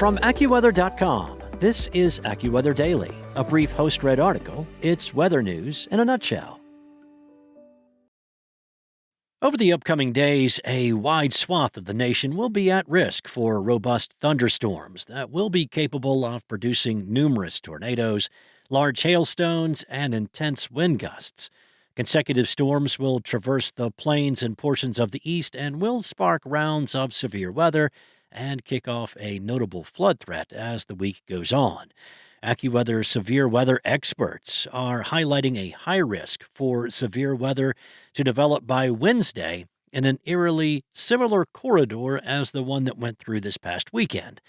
From AccuWeather.com, this is AccuWeather Daily, a brief host-read article. It's weather news in a nutshell. Over the upcoming days, a wide swath of the nation will be at risk for robust thunderstorms that will be capable of producing numerous tornadoes, large hailstones, and intense wind gusts. Consecutive storms will traverse the plains and portions of the east and will spark rounds of severe weather and kick off a notable flood threat as the week goes on. AccuWeather severe weather experts are highlighting a high risk for severe weather to develop by Wednesday in an eerily similar corridor as the one that went through this past weekend.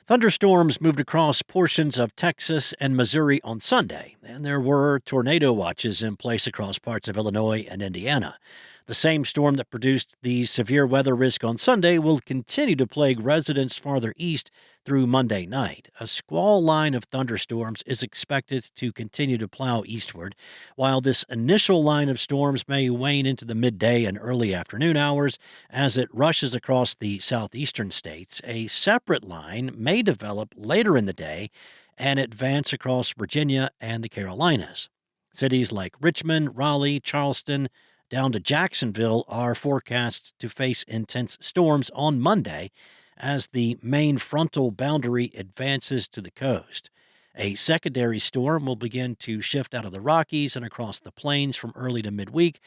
Thunderstorms moved across portions of Texas and Missouri on Sunday, and there were tornado watches in place across parts of Illinois and Indiana. The same storm that produced the severe weather risk on Sunday will continue to plague residents farther east through Monday night. A squall line of thunderstorms is expected to continue to plow eastward. While this initial line of storms may wane into the midday and early afternoon hours as it rushes across the southeastern states, a separate line may develop later in the day and advance across Virginia and the Carolinas. Cities like Richmond, Raleigh, Charleston, down to Jacksonville are forecast to face intense storms on Monday as the main frontal boundary advances to the coast. A secondary storm will begin to shift out of the Rockies and across the plains from early to midweek,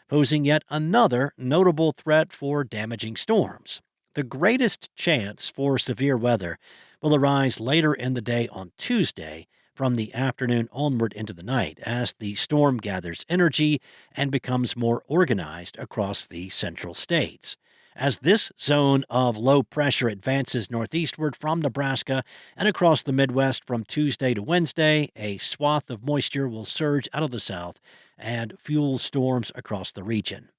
posing yet another notable threat for damaging storms. The greatest chance for severe weather will arise later in the day on Tuesday, from the afternoon onward into the night as the storm gathers energy and becomes more organized across the central states. As this zone of low pressure advances northeastward from Nebraska and across the Midwest from Tuesday to Wednesday, a swath of moisture will surge out of the south and fuel storms across the region.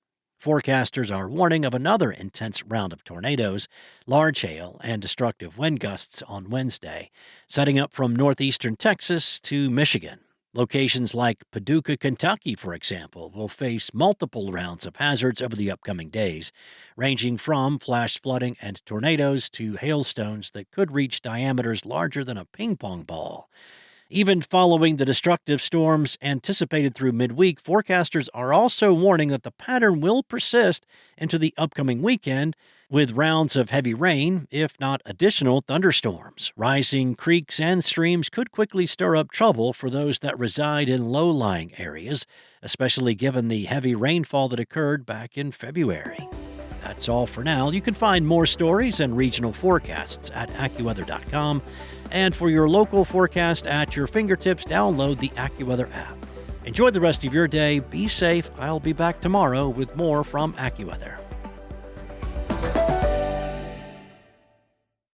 Forecasters are warning of another intense round of tornadoes, large hail, and destructive wind gusts on Wednesday, setting up from northeastern Texas to Michigan. Locations like Paducah, Kentucky, for example, will face multiple rounds of hazards over the upcoming days, ranging from flash flooding and tornadoes to hailstones that could reach diameters larger than a ping pong ball. Even following the destructive storms anticipated through midweek, forecasters are also warning that the pattern will persist into the upcoming weekend with rounds of heavy rain, if not additional thunderstorms. Rising creeks and streams could quickly stir up trouble for those that reside in low-lying areas, especially given the heavy rainfall that occurred back in February. That's all for now. You can find more stories and regional forecasts at AccuWeather.com. And for your local forecast at your fingertips, download the AccuWeather app. Enjoy the rest of your day. Be safe. I'll be back tomorrow with more from AccuWeather.